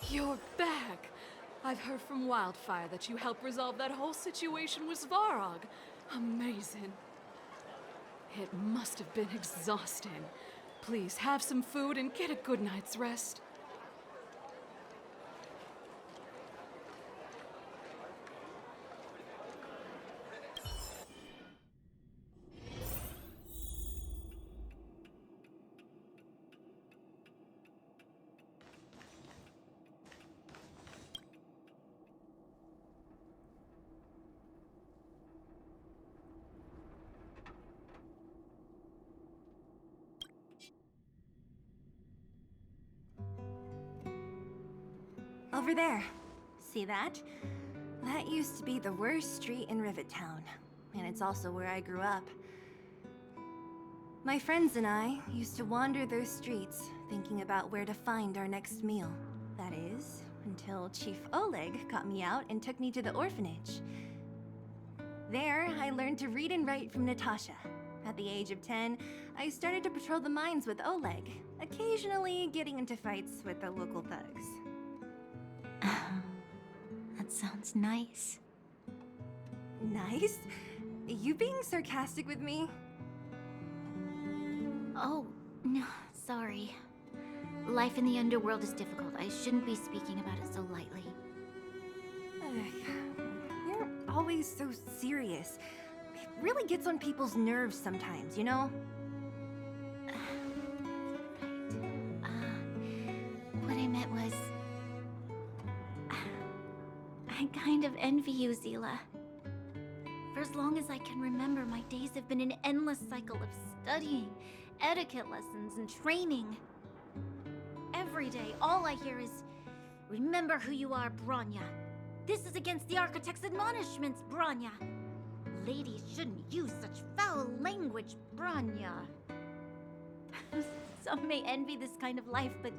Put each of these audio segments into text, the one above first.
You're back! I've heard from Wildfire that you helped resolve that whole situation with Svarog. Amazing. It must have been exhausting. Please have some food and get a good night's rest. Over there. See that? That used to be the worst street in Rivet Town, and it's also where I grew up. My friends and I used to wander those streets, thinking about where to find our next meal. That is, until Chief Oleg got me out and took me to the orphanage. There, I learned to read and write from Natasha. At the age of 10, I started to patrol the mines with Oleg, occasionally getting into fights with the local thugs. That sounds nice. Nice? You being sarcastic with me? Oh, no, sorry. Life in the underworld is difficult. I shouldn't be speaking about it so lightly. You're always so serious. It really gets on people's nerves sometimes, you know? What I meant was... I kind of envy you, Zila. For as long as I can remember, my days have been an endless cycle of studying, etiquette lessons, and training. Every day, all I hear is, "Remember who you are, Bronya. This is against the Architect's admonishments, Bronya. Ladies shouldn't use such foul language, Bronya." Some may envy this kind of life, but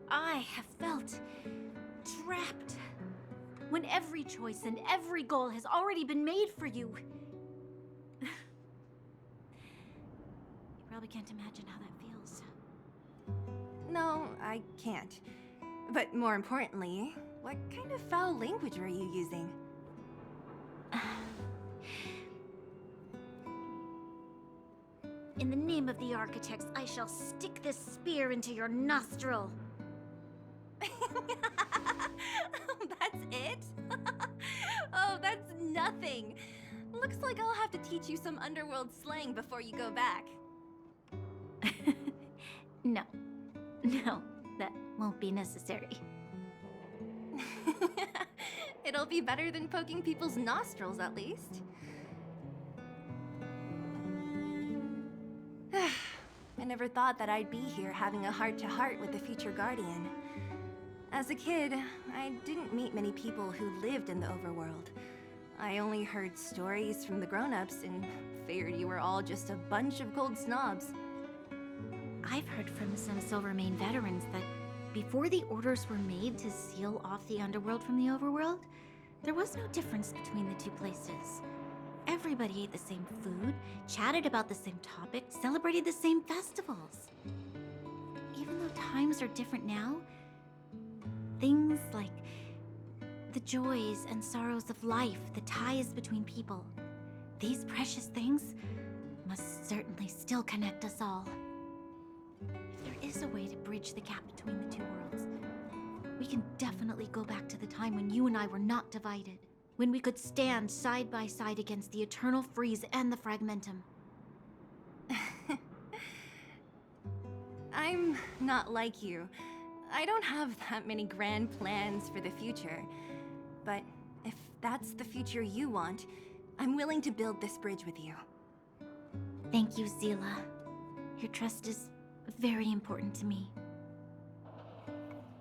I have felt trapped. When every choice and every goal has already been made for you. You probably can't imagine how that feels. No, I can't. But more importantly, what kind of foul language were you using? In the name of the Architects, I shall stick this spear into your nostril. That's it? Oh, that's nothing. Looks like I'll have to teach you some underworld slang before you go back. No, that won't be necessary. It'll be better than poking people's nostrils, at least. I never thought that I'd be here having a heart-to-heart with the future Guardian. As a kid, I didn't meet many people who lived in the overworld. I only heard stories from the grown-ups and figured you were all just a bunch of cold snobs. I've heard from some Silvermane veterans that before the orders were made to seal off the underworld from the overworld, there was no difference between the two places. Everybody ate the same food, chatted about the same topics, celebrated the same festivals. Even though times are different now, things like the joys and sorrows of life, the ties between people, these precious things must certainly still connect us all. If there is a way to bridge the gap between the two worlds, we can definitely go back to the time when you and I were not divided. When we could stand side by side against the Eternal Freeze and the Fragmentum. I'm not like you. I don't have that many grand plans for the future. But if that's the future you want, I'm willing to build this bridge with you. Thank you, Zila. Your trust is very important to me.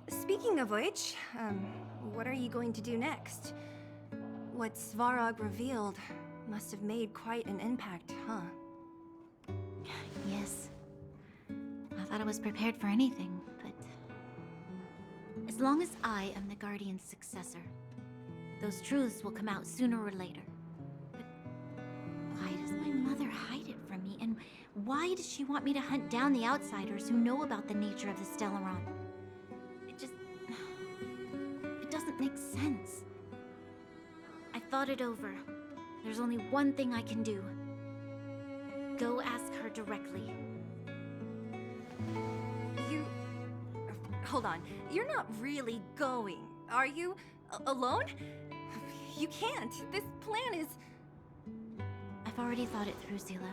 Speaking of which, what are you going to do next? What Svarog revealed must have made quite an impact, huh? Yes. I thought I was prepared for anything, but... as long as I am the Guardian's successor, those truths will come out sooner or later. But why does my mother hide it from me? And why does she want me to hunt down the outsiders who know about the nature of the Stellaron? It doesn't make sense. I thought it over. There's only one thing I can do. Go ask her directly. Hold on. You're not really going, are you? Alone? You can't. This plan is... I've already thought it through, Zila.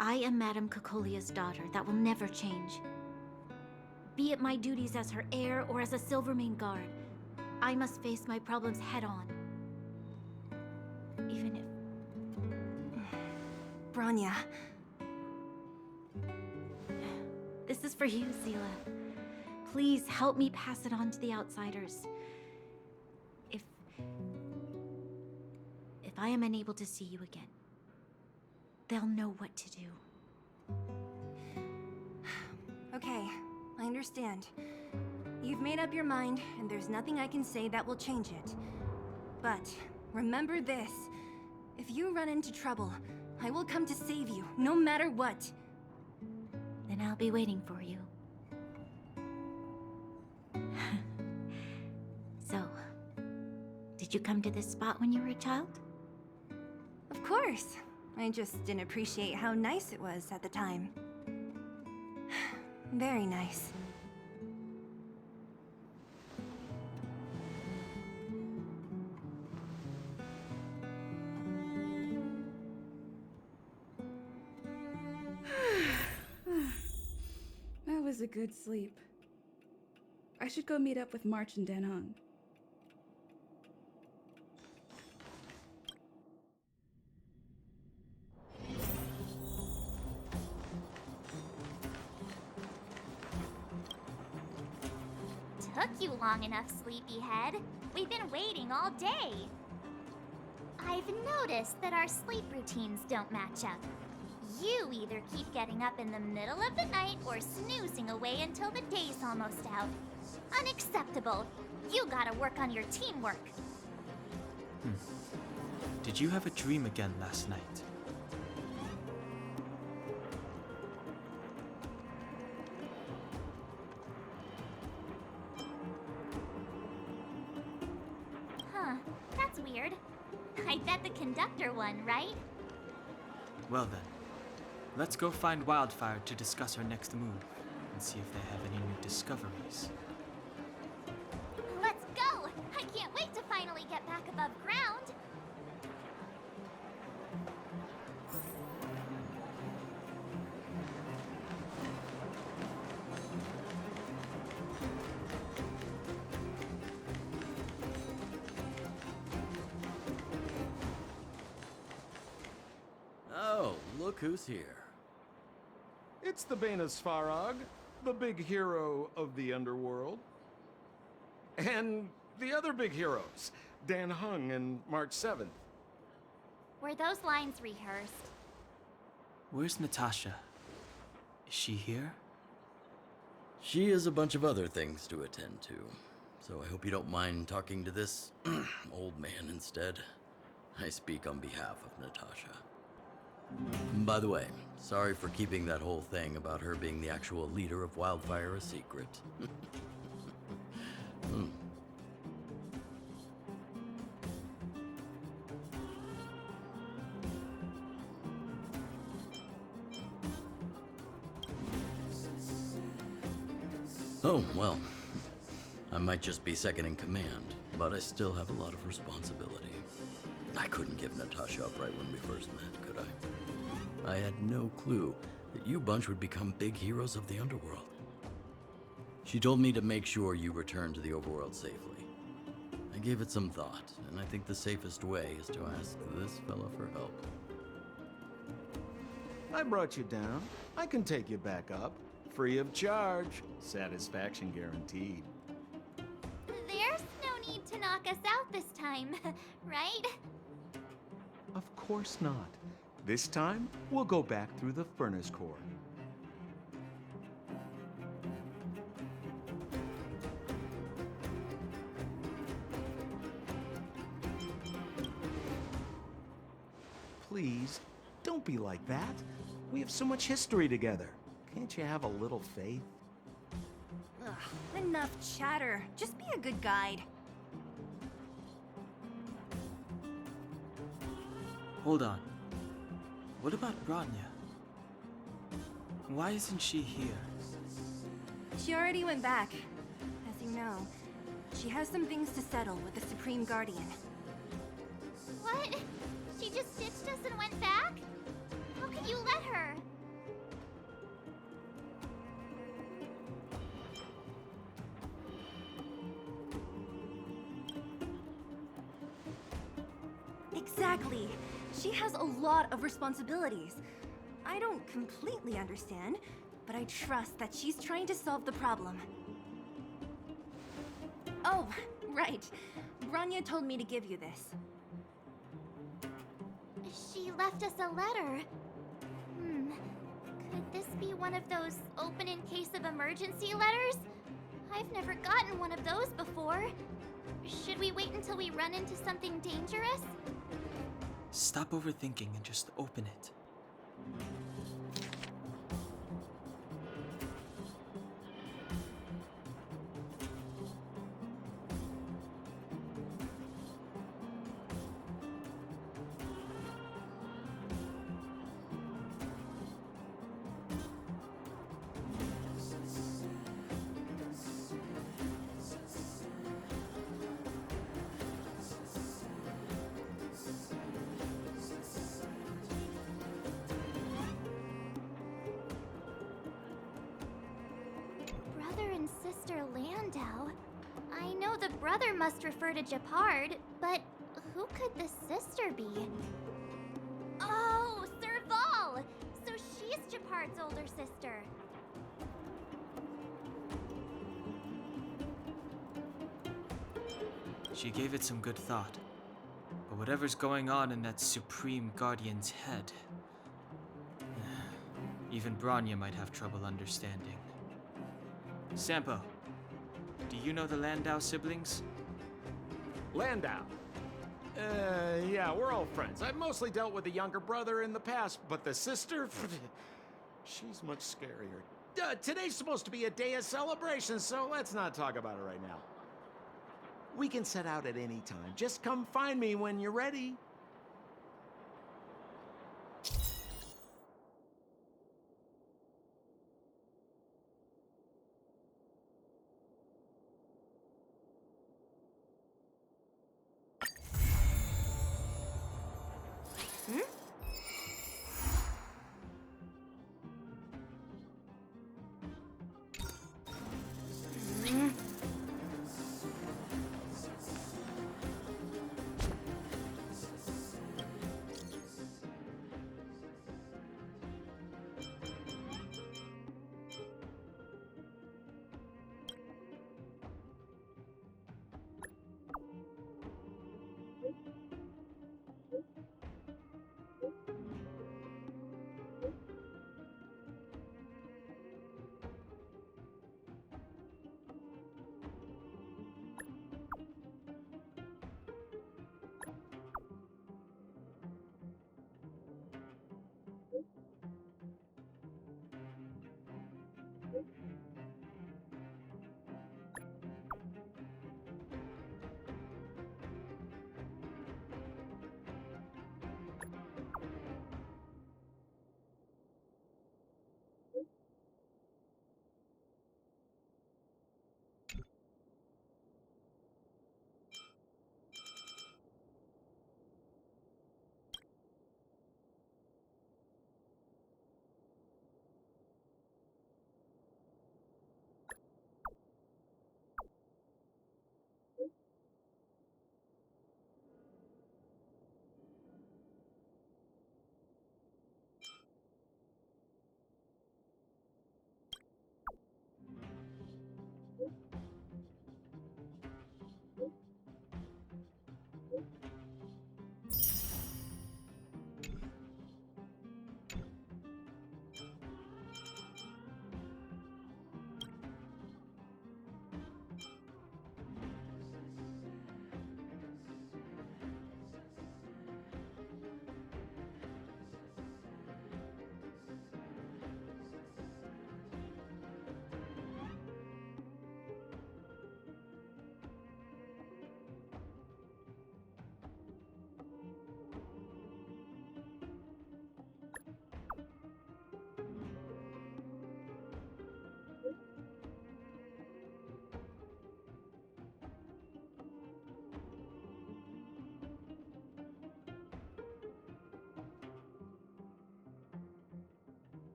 I am Madame Cocolia's daughter. That will never change. Be it my duties as her heir or as a Silvermane guard, I must face my problems head-on. Even if... Branya. This is for you, Zila. Please help me pass it on to the outsiders. If I am unable to see you again, they'll know what to do. Okay, I understand. You've made up your mind, and there's nothing I can say that will change it. But remember this. If you run into trouble, I will come to save you, no matter what. Then I'll be waiting for you. So, did you come to this spot when you were a child? Of course. I just didn't appreciate how nice it was at the time. Very nice. That was a good sleep. I should go meet up with March and Dan Hung. Took you long enough, sleepyhead. We've been waiting all day. I've noticed that our sleep routines don't match up. You either keep getting up in the middle of the night or snoozing away until the day's almost out. Unacceptable. You gotta work on your teamwork. Did you have a dream again last night? Huh, that's weird. I bet the conductor won, right? Well then, let's go find Wildfire to discuss our next move and see if they have any new discoveries. Let's go! I can't wait to finally get back above ground. Oh, look who's here. It's the Bane of Svarog, the big hero of the underworld. And the other big heroes, Dan Hung and March 7th. Were those lines rehearsed? Where's Natasha? Is she here? She has a bunch of other things to attend to, so I hope you don't mind talking to this old man instead. I speak on behalf of Natasha. By the way, sorry for keeping that whole thing about her being the actual leader of Wildfire a secret. Oh, well. I might just be second in command, but I still have a lot of responsibility. I couldn't give Natasha up right when we first met, could I? I had no clue that you bunch would become big heroes of the underworld. She told me to make sure you return to the overworld safely. I gave it some thought, and I think the safest way is to ask this fella for help. I brought you down. I can take you back up. Free of charge. Satisfaction guaranteed. There's no need to knock us out this time, right? Of course not. This time, we'll go back through the furnace core. Please, don't be like that. We have so much history together. Can't you have a little faith? Ugh, enough chatter. Just be a good guide. Hold on. What about Bronya? Why isn't she here? She already went back. As you know, she has some things to settle with the Supreme Guardian. What? She just ditched us and went back? How could you let her? Exactly. She has a lot of responsibilities. I don't completely understand, but I trust that she's trying to solve the problem. Oh, right. Bronya told me to give you this. She left us a letter. Could this be one of those open in case of emergency letters? I've never gotten one of those before. Should we wait until we run into something dangerous? Stop overthinking and just open it. Brother and sister Landau. I know the brother must refer to Japard, but who could the sister be? Oh, Serval! So she's Japard's older sister. She gave it some good thought. But whatever's going on in that Supreme Guardian's head, even Bronya might have trouble understanding. Sampo, do you know the Landau siblings? Landau. Yeah, we're all friends. I've mostly dealt with the younger brother in the past, but the sister, she's much scarier. Today's supposed to be a day of celebration, so let's not talk about it right now. We can set out at any time. Just come find me when you're ready.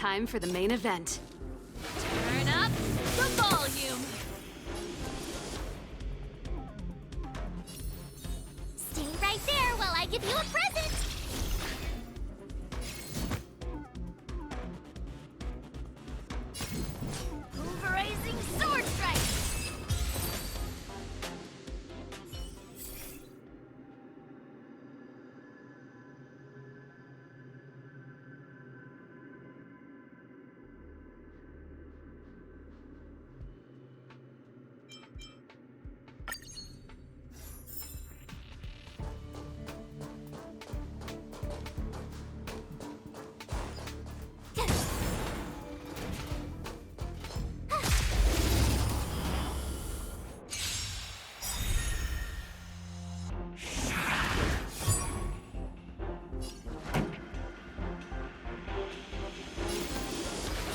time for the main event. Turn up the volume! Stay right there while I give you a present! Pulverizing sword strike!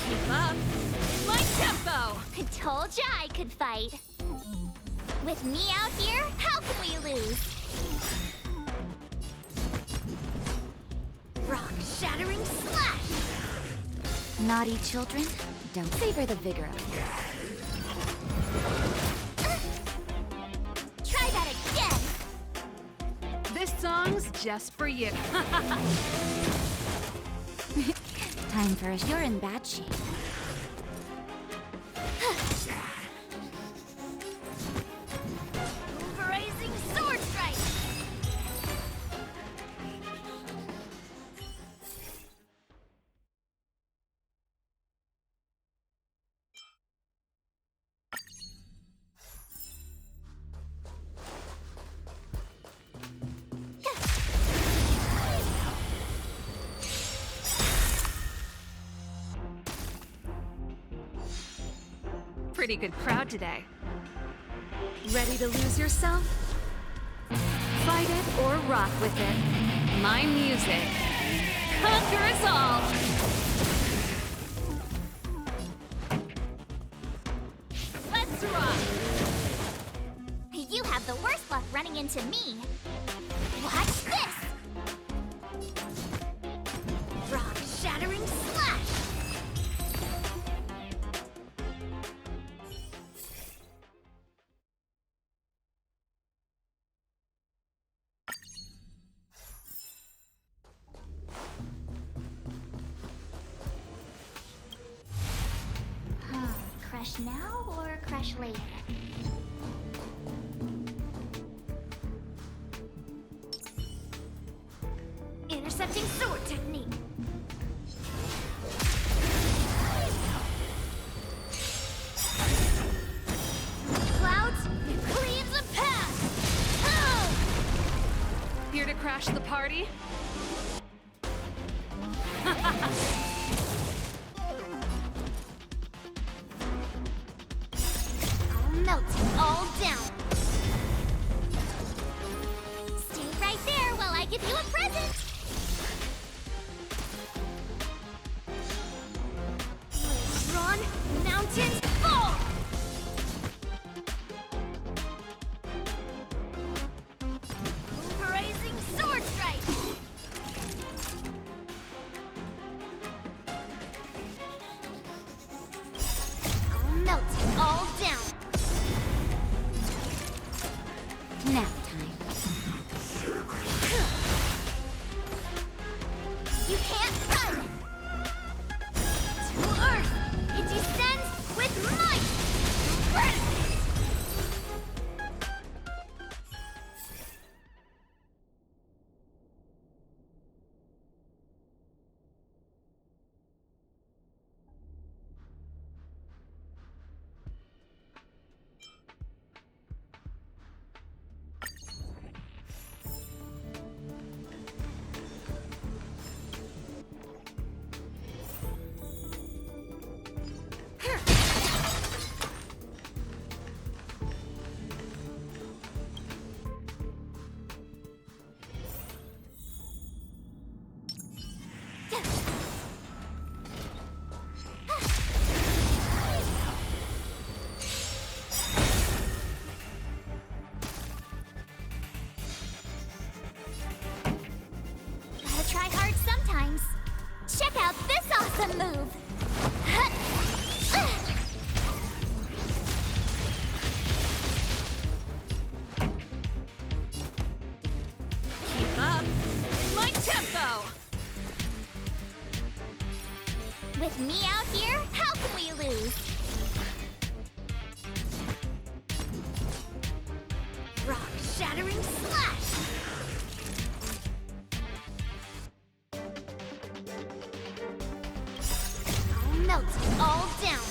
Keep up! My tempo! I told ya I could fight. With me out here, how can we lose? Rock-shattering slash! Naughty children, don't savor the vigor of it. Try that again! This song's just for you. Time for us. You're in bad shape. Pulverizing sword strike! Pretty good crowd today. Ready to lose yourself? Fight it or rock with it. My music. Conquer us all! Let's rock! You have the worst luck running into me. Watch this! Rock-shattering slash! Crush now or crush later? Intercepting sword technique. Clouds, it cleaves a path. Oh! Here to crash the party? I'll melt it all down. Stay right there while I give you a present. Run, mountains, fall! Pulverizing sword strike! I'll melt it all down. Nap time. You can't run! To Earth! It descends with might! Breath! Gotta try hard sometimes. Check out this awesome awesome move! Keep up. My tempo! With me out here, how can we lose? Rock shattering slash! I'll melt it all down.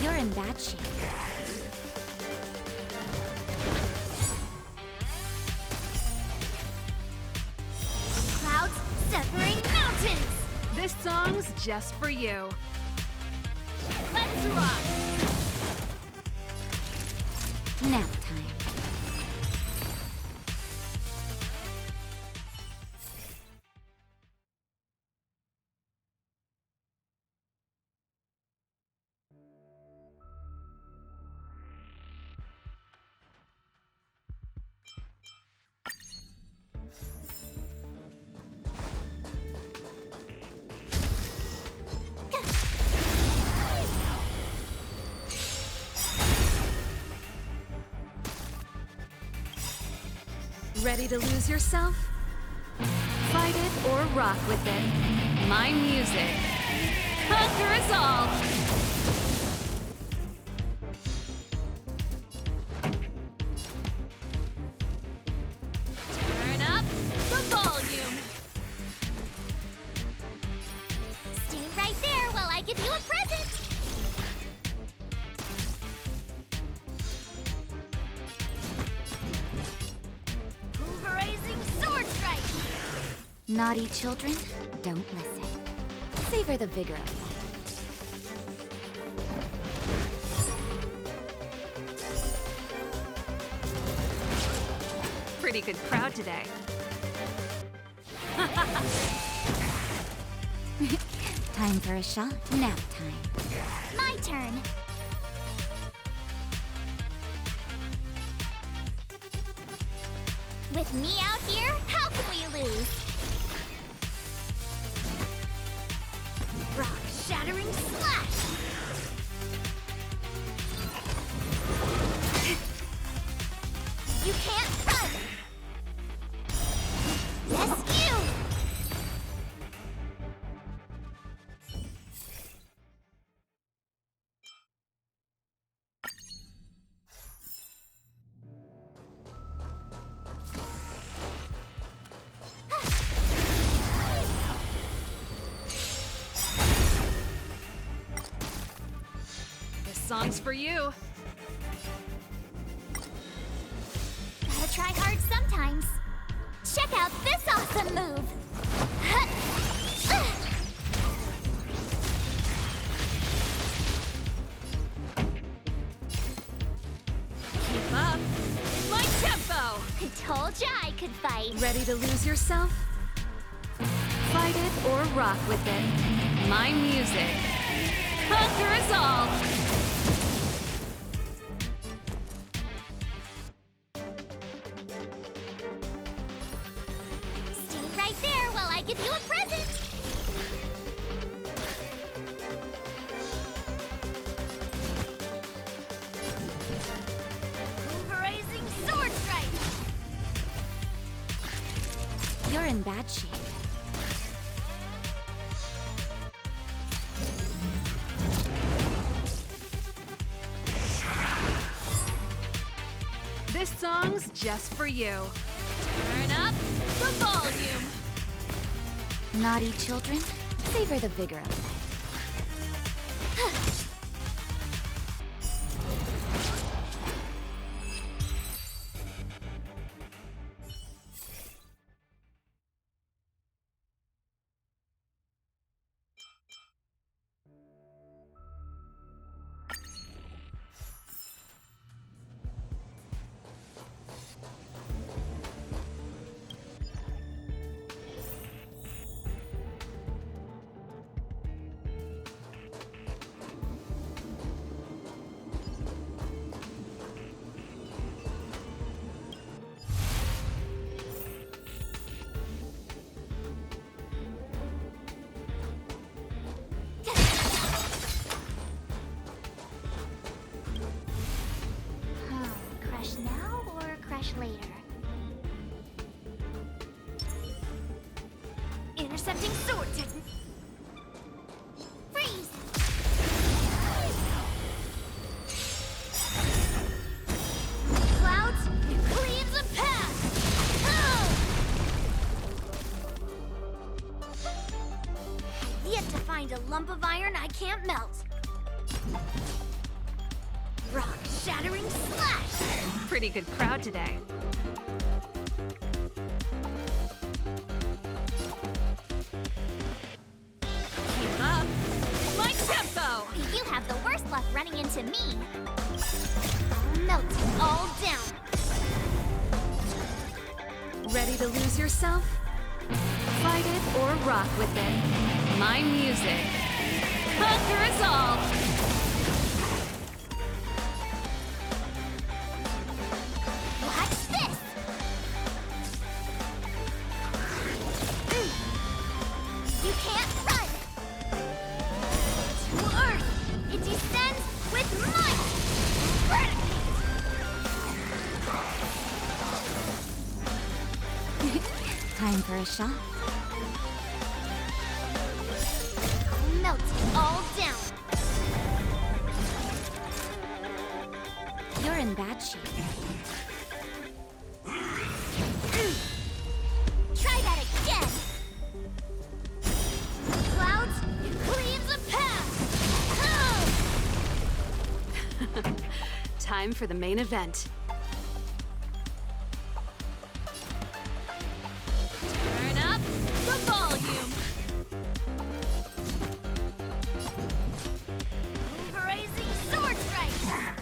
You're in bad shape. Clouds severing mountains! This song's just for you. Let's rock! Nap time. Ready to lose yourself? Fight it or rock with it. My music. Conquer us all! Turn up the volume. Stay right there while I give you a present! Pulverizing sword strike! Naughty children, don't listen. Savor the vigor of life. Pretty good crowd today. Time for a shot. Nap time. My turn. With me out here, how can we lose? Rock shattering slash! You can't run! Yes, you! This song's for you. Gotta try hard sometimes. Check out this awesome move! Keep up. My tempo! I told ya I could fight. Ready to lose yourself? Fight it or rock with it. My music. Conquer us all! Stay right there while I give you a present. Pulverizing sword strike! You're in bad shape. This song's just for you. Turn up the volume. Naughty children, savor the vigor of life. later. Intercepting sword technique. Freeze! Clouds, it cleaves a path! I've yet to find a lump of iron I can't melt. Rock shattering slash! Pretty good crowd today. Keep up. My tempo! You have the worst luck running into me. Melt it all down. Ready to lose yourself? Fight it or rock with it. My music. Conquer us all! Watch this! You can't run! To Earth! It descends with might! Time for a shot. Melt it all down. You're in bad shape. Try that again! Clouds, it cleaves a path! Time for the main event. Turn up the volume. Pulverizing sword strike!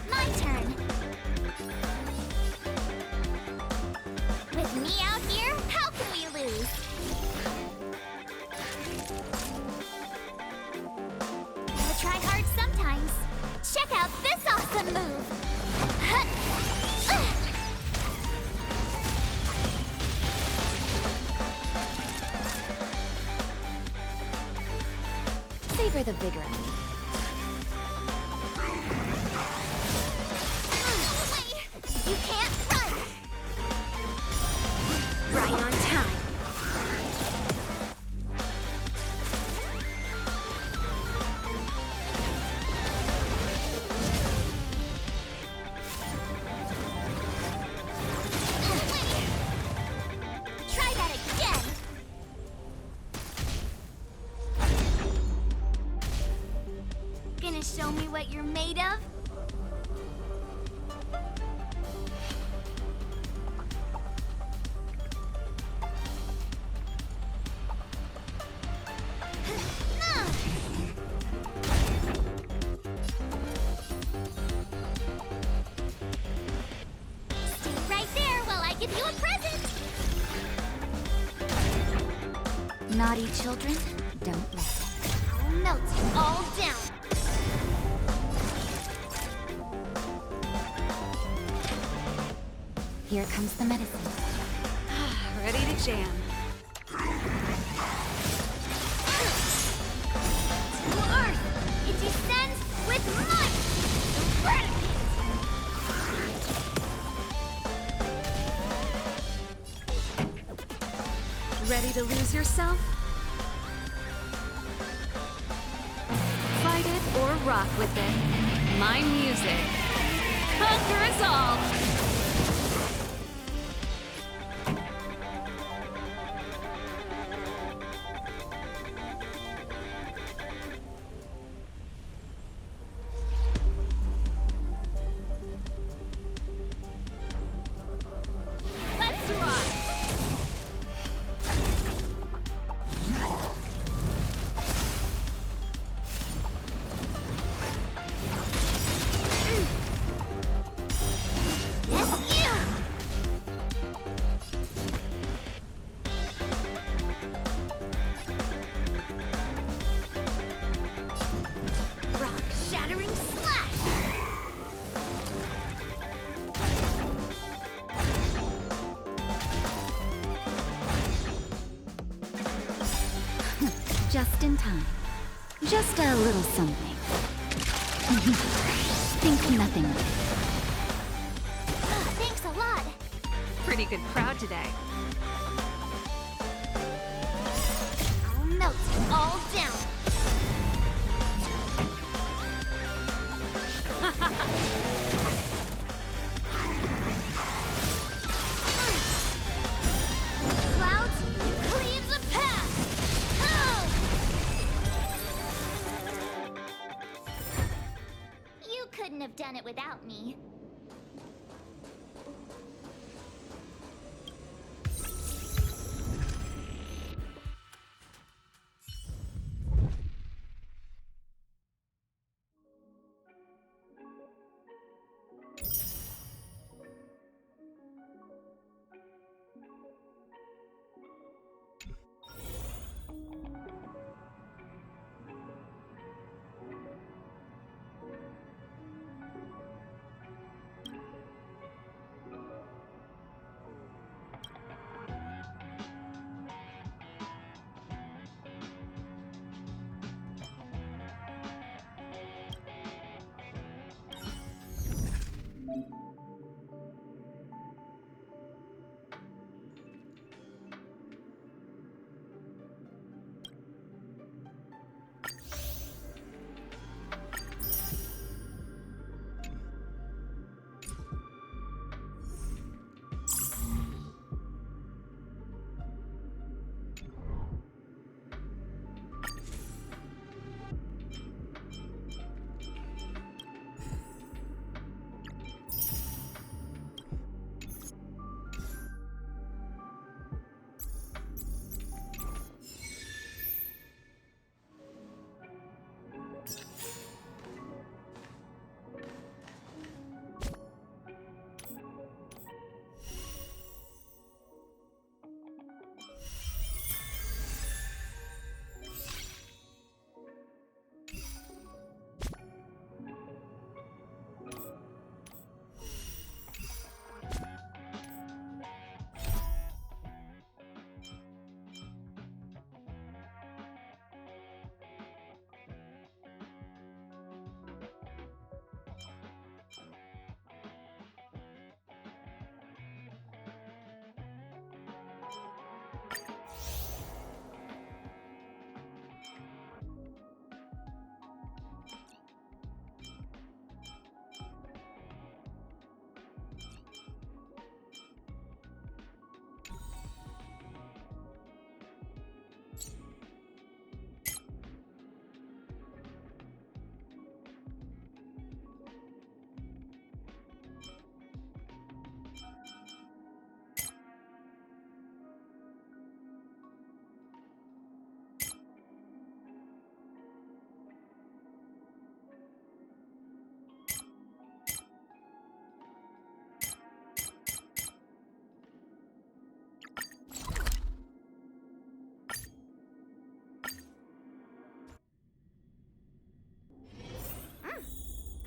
My turn. With me out here, how can we lose? Gotta try hard sometimes. Check out this awesome move! Savor the vigor. You can't run! Right on time. Try that again! Gonna show me what you're made of? Stay right there while I give you a present! Naughty children, don't listen. I'll melt it all down. Here comes the medicine. Ready to jam. To Earth! It descends with might! Ready to lose yourself? Fight it or rock with it. My music. Conquer us all! Let's rock! Yes, you! Rock shattering slash! Just in time. Just a little something. Think nothing of it. Thanks a lot. pretty good crowd today. I'll melt it all down. Clouds, cleave the path! You couldn't have done it without me.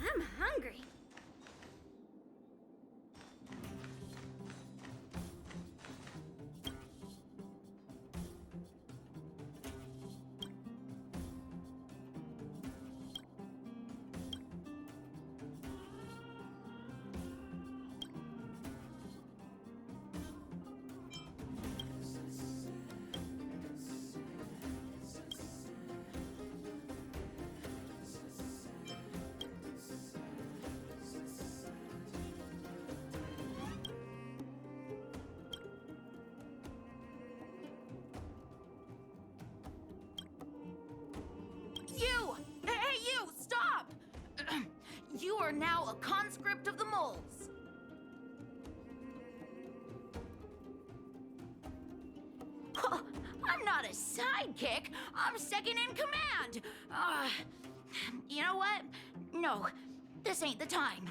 I'm hungry. You! Hey, you! Stop! You are now a conscript of the moles. I'm not a sidekick. I'm second in command. You know what? No, this ain't the time.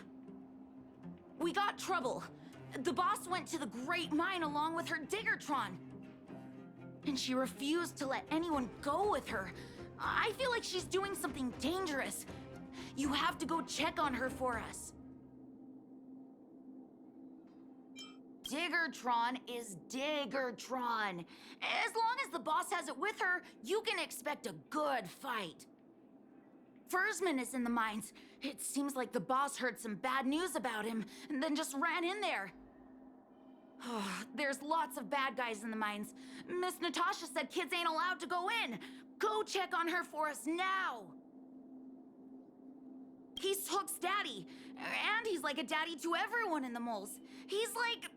We got trouble. The boss went to the Great Mine along with her Diggertron. And she refused to let anyone go with her. I feel like she's doing something dangerous. You have to go check on her for us. Diggertron is Diggertron. As long as the boss has it with her, you can expect a good fight. Fursman is in the mines. It seems like the boss heard some bad news about him and then just ran in there. There's lots of bad guys in the mines. Miss Natasha said kids ain't allowed to go in. Go check on her for us now. He's Hook's daddy, and he's like a daddy to everyone in the moles. He's like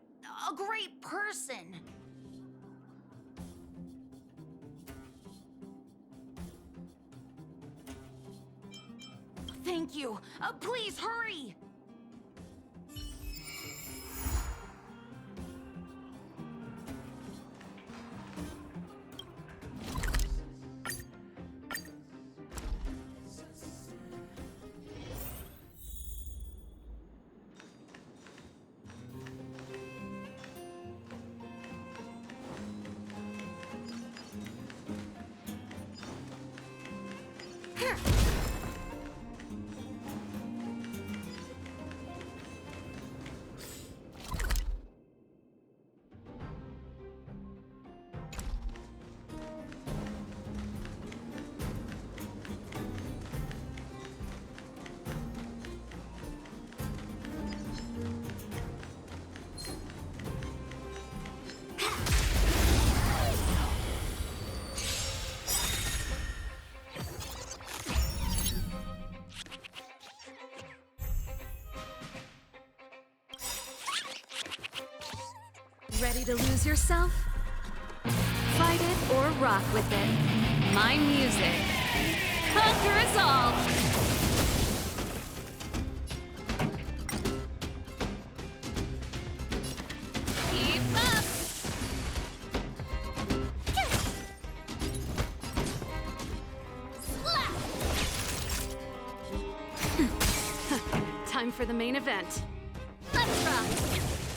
a great person. Thank you. Please hurry. Ready to lose yourself? Fight it or rock with it. My music. Conquer us all! Keep up! Time for the main event. Let's rock!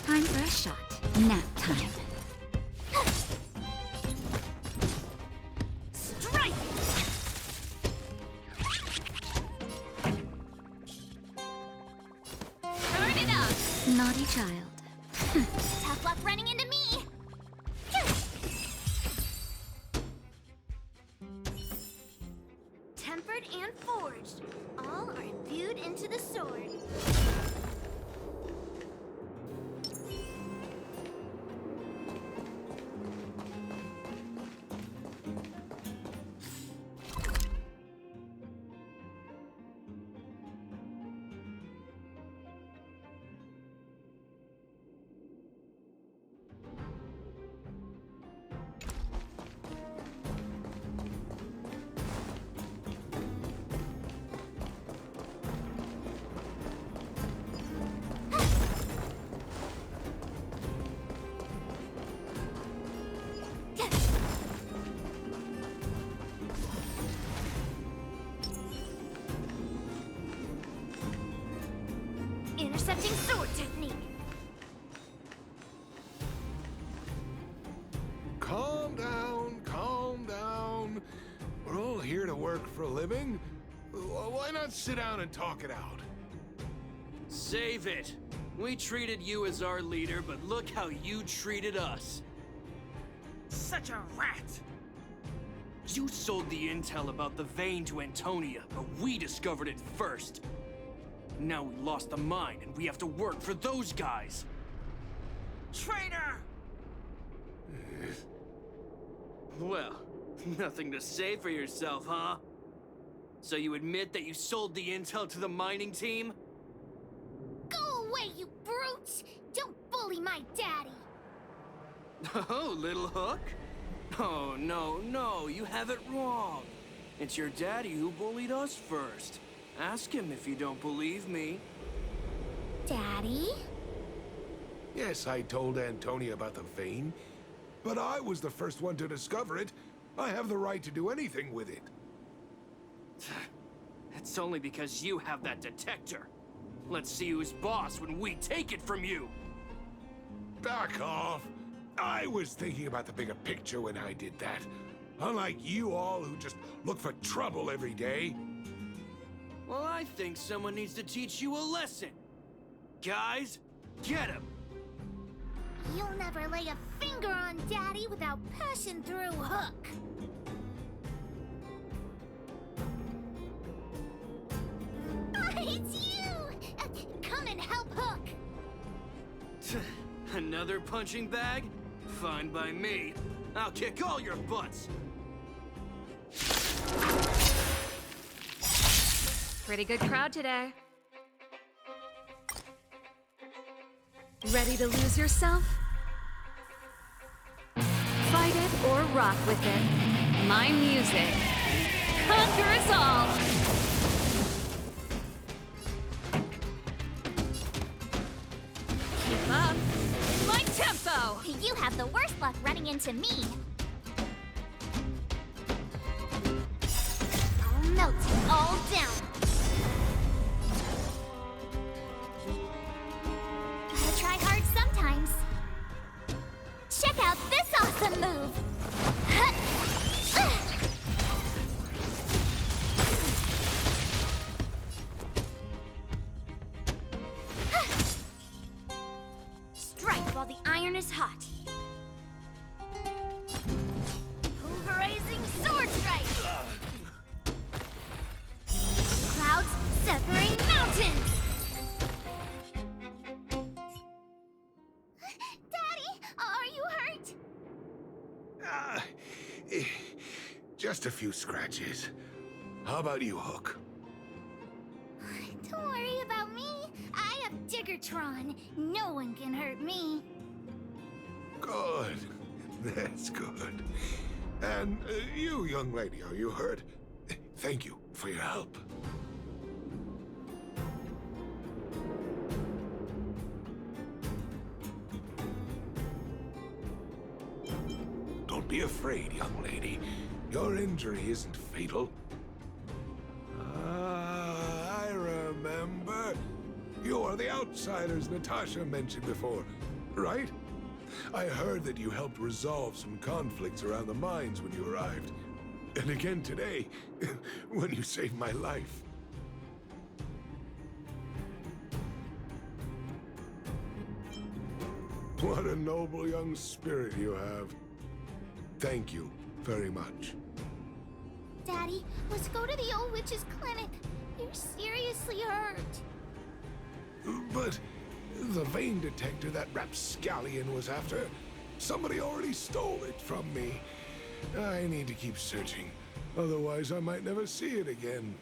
Time for a shot. Nap time. Strike! Turn it up! Naughty child. Tough luck running into me! Tempered and forged. All are imbued into the sword. Intercepting sword technique. Calm down, calm down. We're all here to work for a living. Why not sit down and talk it out? Save it. We treated you as our leader, but look how you treated us. Such a rat! You sold the intel about the vein to Antonia, but we discovered it first. Now we lost the mine, and we have to work for those guys. Traitor! Well, nothing to say for yourself, huh? So you admit that you sold the intel to the mining team? Go away, you brutes! Don't bully my daddy! Oh, little Hook? Oh, no, you have it wrong. It's your daddy who bullied us first. Ask him if you don't believe me. Daddy? Yes, I told Antonia about the vein, but I was the first one to discover it. I have the right to do anything with it. It's only because you have that detector. Let's see who's boss when we take it from you. Back off. I was thinking about the bigger picture when I did that. Unlike you all who just look for trouble every day. Well, I think someone needs to teach you a lesson. Guys, get him! You'll never lay a finger on Daddy without passing through Hook. It's you! Come and help Hook! Another punching bag? Fine by me. I'll kick all your butts. Pretty good crowd today. Ready to lose yourself? Fight it or rock with it. My music. Conquer us all! Keep up. My tempo! You have the worst luck running into me. I'll melt you all down. Gotta try hard sometimes. Check out this awesome move! Strike while the iron is hot. Pulverizing sword strike! Clouds separate mountains! Daddy, are you hurt? Just a few scratches. How about you, Hook? Don't worry about me. I have Diggertron. No one can hurt me. Good. That's good. And you, young lady, are you hurt? Thank you for your help. Don't be afraid, young lady. Your injury isn't fatal. I remember. You are the outsiders Natasha mentioned before, right? I heard that you helped resolve some conflicts around the mines when you arrived. And again today, when you saved my life. What a noble young spirit you have. Thank you very much. Daddy, let's go to the old witch's clinic. You're seriously hurt. But the vein detector that rapscallion was after, somebody already stole it from me. I need to keep searching, otherwise I might never see it again.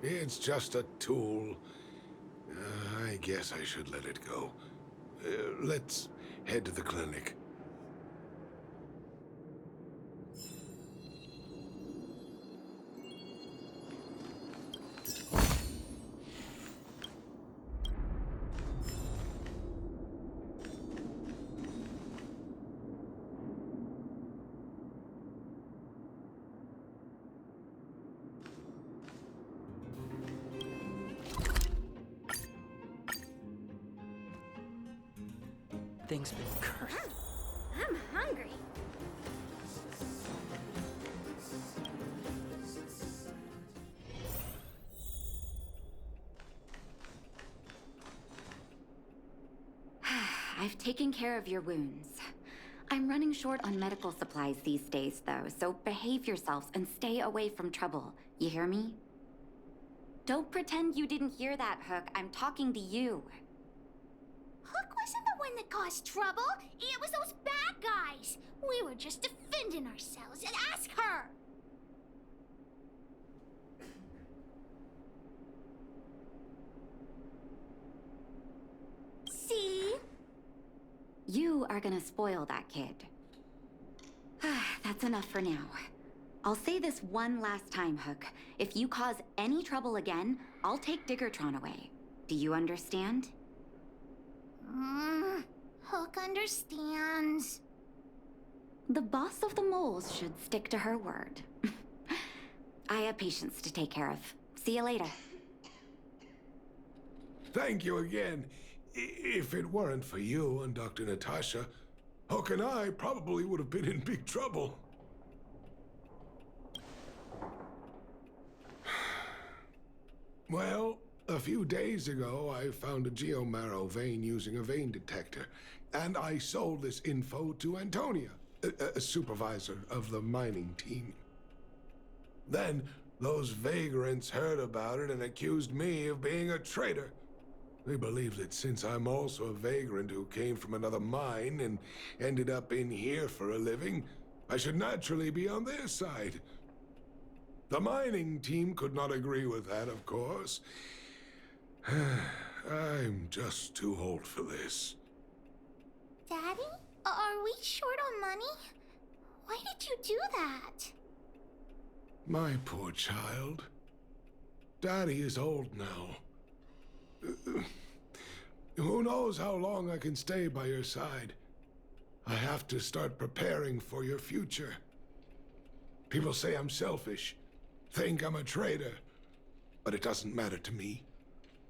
It's just a tool. I guess I should let it go. Let's head to the clinic. Thing's been cursed. I'm hungry. I've taken care of your wounds. I'm running short on medical supplies these days, though, so behave yourselves and stay away from trouble. You hear me? Don't pretend you didn't hear that, Hook. I'm talking to you. Hook wasn't the one that caused trouble. It was those bad guys. We were just defending ourselves. And ask her. See? You are gonna spoil that kid. That's enough for now. I'll say this one last time, Hook. If you cause any trouble again, I'll take Diggertron away. Do you understand? Hook understands. The boss of the moles should stick to her word. I have patients to take care of. See you later. Thank you again. If it weren't for you and Dr. Natasha, Hook and I probably would have been in big trouble. Well, a few days ago, I found a geomarrow vein using a vein detector, and I sold this info to Antonia. a supervisor of the mining team. Then, those vagrants heard about it and accused me of being a traitor. They believe that since I'm also a vagrant who came from another mine and ended up in here for a living, I should naturally be on their side. The mining team could not agree with that, of course. I'm just too old for this. Daddy? Are we short on money? Why did you do that? My poor child. Daddy is old now. Who knows how long I can stay by your side? I have to start preparing for your future. People say I'm selfish, think I'm a traitor, but it doesn't matter to me.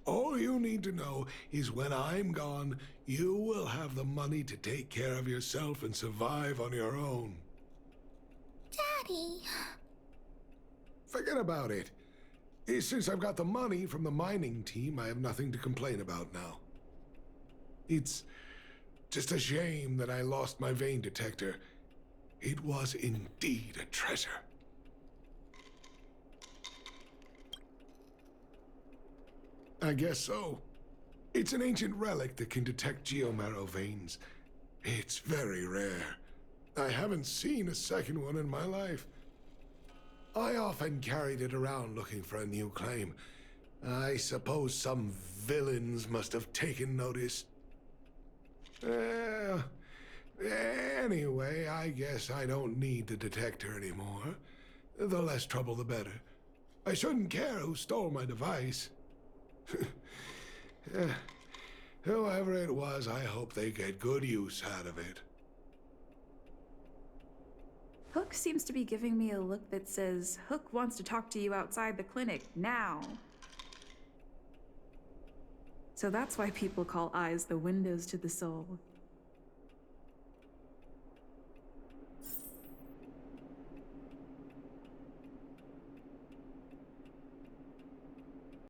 All you need to know is when I'm gone, you will have the money to take care of yourself and survive on your own. Daddy. Forget about it. Since I've got the money from the mining team, I have nothing to complain about now. It's just a shame that I lost my vein detector. It was indeed a treasure. I guess so. It's an ancient relic that can detect geomarrow veins. It's very rare. I haven't seen a second one in my life. I often carried it around looking for a new claim. I suppose some villains must have taken notice. Anyway, I guess I don't need the detector anymore. The less trouble, the better. I shouldn't care who stole my device. Whoever it was, I hope they get good use out of it. Hook seems to be giving me a look that says, Hook wants to talk to you outside the clinic, now. So that's why people call eyes the windows to the soul.